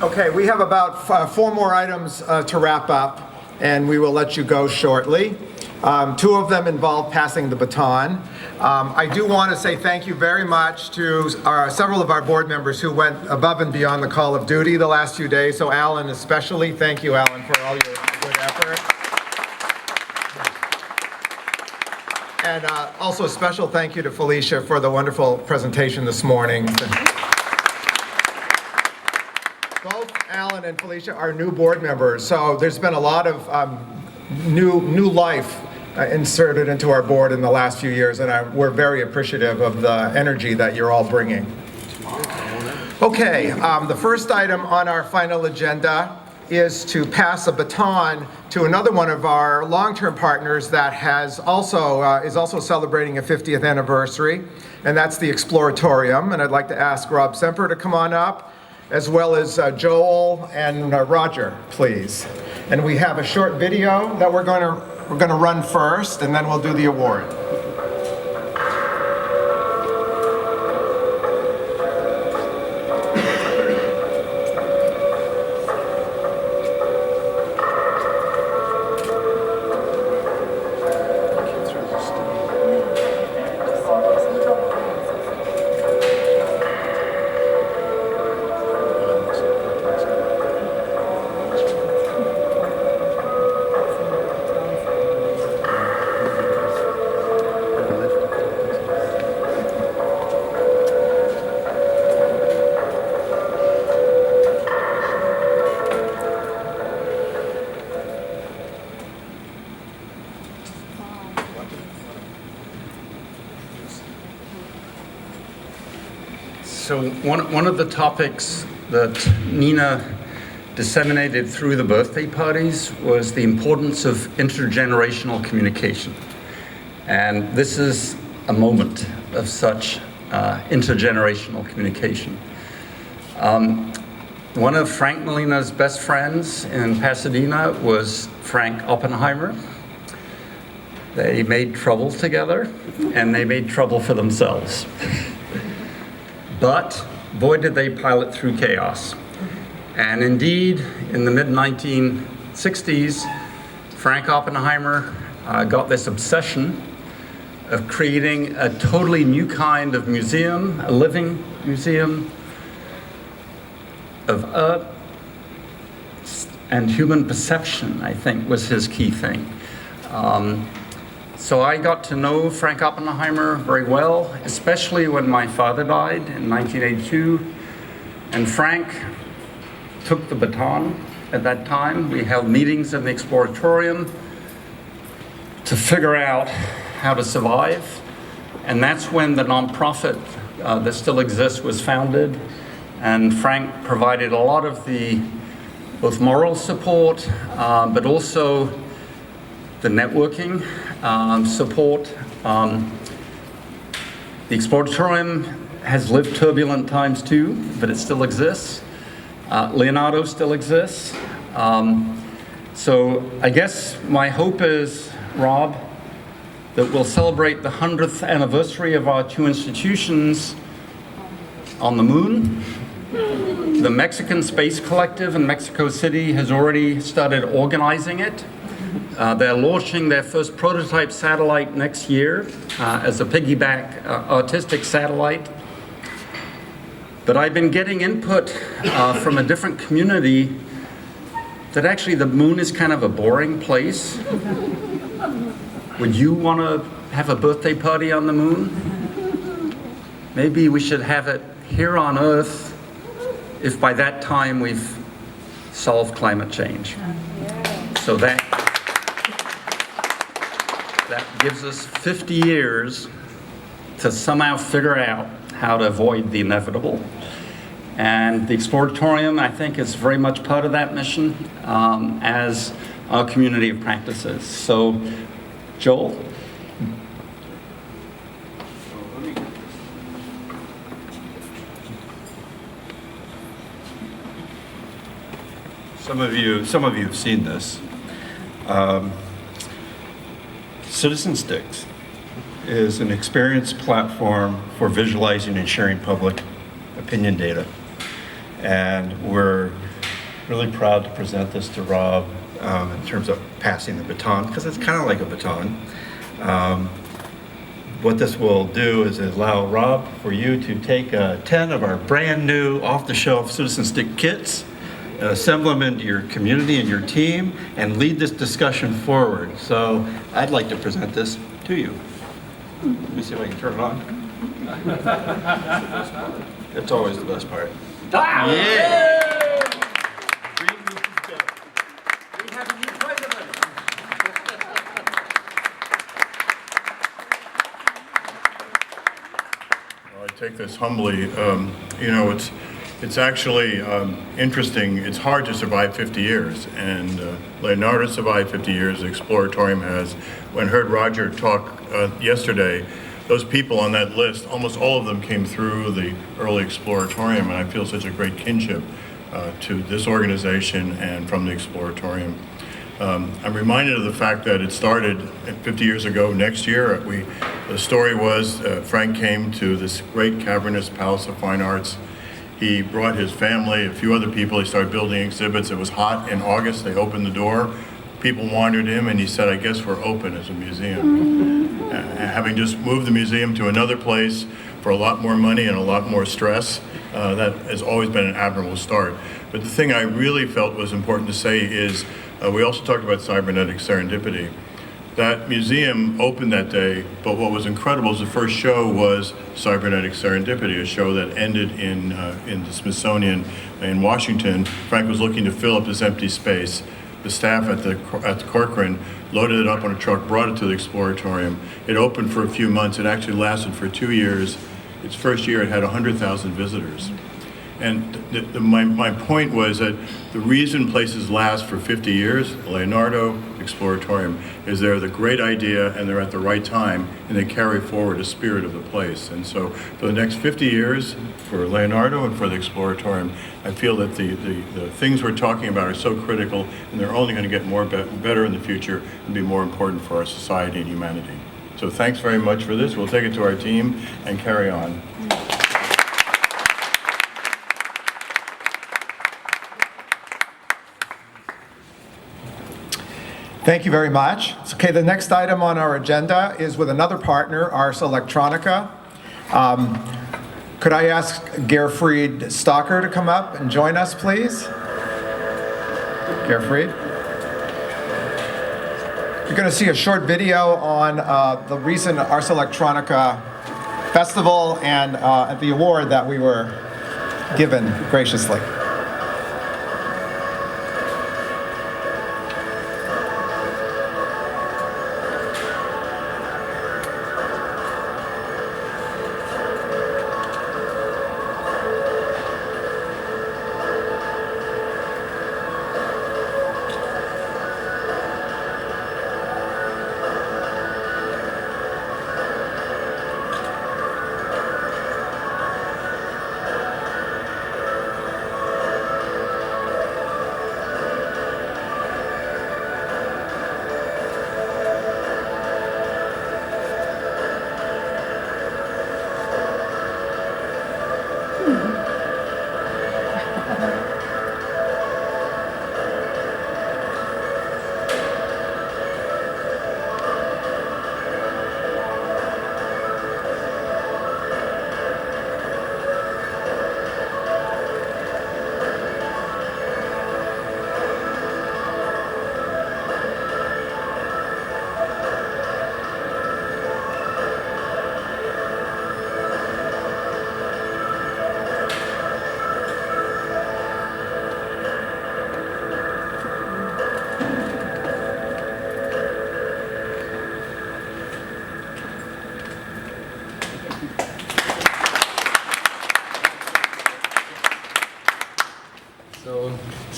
Okay, we have about 4 more items to wrap up, and we will let you go shortly. 2 of them involve passing the baton. I do want to say thank you very much to several of our board members who went above and beyond the call of duty the last few days. So Alan especially, thank you Alan for all your good effort. And also a special thank you to Felicia for the wonderful presentation this morning. Both Alan and Felicia are new board members, so there's been a lot of new life inserted into our board in the last few years, and we're very appreciative of the energy that you're all bringing. Okay, the first item on our final agenda is to pass a baton to another one of our long-term partners that is also celebrating a 50th anniversary, and that's the Exploratorium. And I'd like to ask Rob Semper to come on up, as well as Joel and Roger, please. And we have a short video that we're going to run first, and then we'll do the award. So one of the topics that Nina disseminated through the birthday parties was the importance of intergenerational communication. And this is a moment of such intergenerational communication. One of Frank Molina's best friends in Pasadena was Frank Oppenheimer. They made trouble together, and they made trouble for themselves. But boy, did they pilot through chaos. And indeed, in the mid-1960s, Frank Oppenheimer got this obsession of creating a totally new kind of museum, a living museum of art and human perception, I think, was his key thing. So I got to know Frank Oppenheimer very well, especially when my father died in 1982. And Frank took the baton at that time. We held meetings in the Exploratorium to figure out how to survive. And that's when the nonprofit that still exists was founded. And Frank provided a lot of the both moral support, but also the networking support. The Exploratorium has lived turbulent times too, but it still exists. Leonardo still exists. So I guess my hope is, Rob, that we'll celebrate the 100th anniversary of our 2 institutions on the moon. The Mexican Space Collective in Mexico City has already started organizing it. They're launching their first prototype satellite next year as a piggyback artistic satellite. But I've been getting input from a different community that actually the moon is kind of a boring place. Would you want to have a birthday party on the moon? Maybe we should have it here on Earth if by that time we've solved climate change. So that gives us 50 years to somehow figure out how to avoid the inevitable. And the Exploratorium, I think, is very much part of that mission as our community of practices. So, Joel? Some of you have seen this. Citizen Sticks is an experience platform for visualizing and sharing public opinion data. And we're really proud to present this to Rob in terms of passing the baton, because it's kind of like a baton. What this will do is allow Rob for you to take 10 of our brand new off-the-shelf Citizen Stick kits, assemble them into your community and your team, and lead this discussion forward. So I'd like to present this to you. Let me see if I can turn it on. It's always the best part. Yeah! I take this humbly. You know, it's actually interesting. It's hard to survive 50 years, and Leonardo survived 50 years. The Exploratorium has. When I heard Roger talk yesterday, those people on that list, almost all of them came through the early Exploratorium, and I feel such a great kinship to this organization and from the Exploratorium. I'm reminded of the fact that it started 50 years ago next year. The story was Frank came to this great cavernous Palace of Fine Arts. He brought his family, a few other people. He started building exhibits. It was hot in August. They opened the door. People wandered him, and he said, "I guess we're open as a museum." Having just moved the museum to another place for a lot more money and a lot more stress, that has always been an admirable start. But the thing I really felt was important to say is, we also talked about cybernetic serendipity. That museum opened that day, but what was incredible is the first show was Cybernetic Serendipity, a show that ended in the Smithsonian in Washington. Frank was looking to fill up this empty space. The staff at the Corcoran loaded it up on a truck, brought it to the Exploratorium. It opened for a few months. It actually lasted for 2 years. Its first year, it had 100,000 visitors. And my point was that the reason places last for 50 years, Leonardo, Exploratorium, is they're the great idea and they're at the right time and they carry forward a spirit of the place. And so for the next 50 years, for Leonardo and for the Exploratorium, I feel that the things we're talking about are so critical and they're only going to get better in the future and be more important for our society and humanity. So thanks very much for this. We'll take it to our team and carry on. Thank you very much. Okay, the next item on our agenda is with another partner, Ars Electronica. Could I ask Gerfried Stocker to come up and join us, please? Gerfried? You're going to see a short video on the recent Ars Electronica festival and the award that we were given graciously.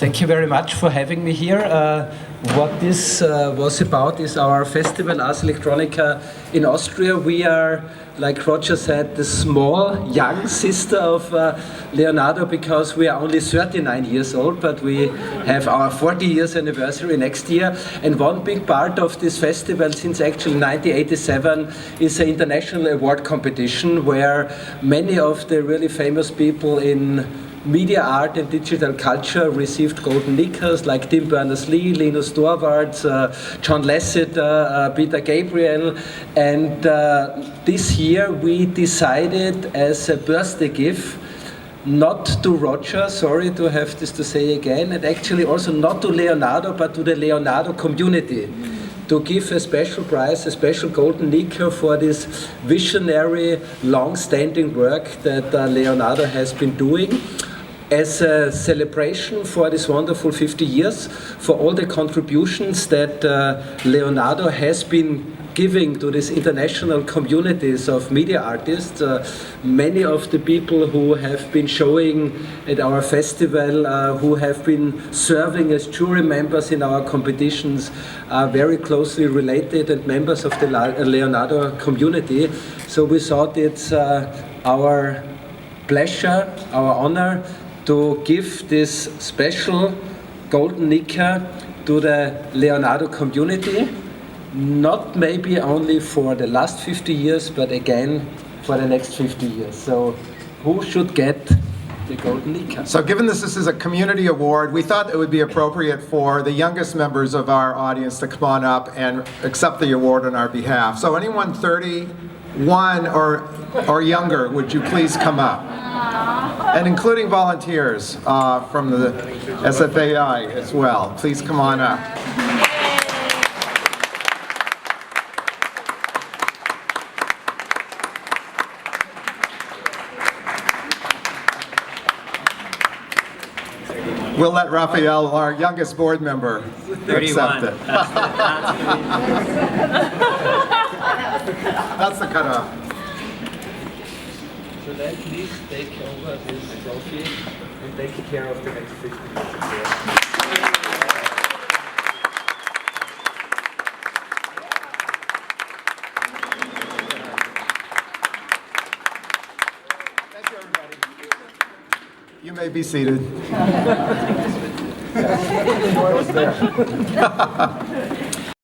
Thank you very much for having me here. What this was about is our festival, Ars Electronica in Austria. We are, like Roger said, the small, young sister of Leonardo, because we are only 39 years old, but we have our 40 years anniversary next year. And one big part of this festival, since actually 1987, is an international award competition where many of the really famous people in media art and digital culture received golden Nickers, like Tim Berners-Lee, Linus Torvalds, John Lasseter, Peter Gabriel. And this year we decided as a birthday gift not to Roger, sorry to have this to say again, and actually also not to Leonardo, but to the Leonardo community, to give a special prize, a special golden Nicker for this visionary, long-standing work that Leonardo has been doing, as a celebration for this wonderful 50 years, for all the contributions that Leonardo has been giving to these international communities of media artists. Many of the people who have been showing at our festival, who have been serving as jury members in our competitions, are very closely related and members of the Leonardo community. So we thought it's our pleasure, our honor, to give this special golden Nicker to the Leonardo community, not maybe only for the last 50 years, but again for the next 50 years. So who should get the golden Nicker? So given this is a community award, we thought it would be appropriate for the youngest members of our audience to come on up and accept the award on our behalf. So anyone 31 or younger, would you please come up? And including volunteers from the SFAI as well. Please come on up. We'll let Raphael, our youngest board member, accept it. That's the cutoff. So then please take over this trophy and take care of the next 50 years. You may be seated.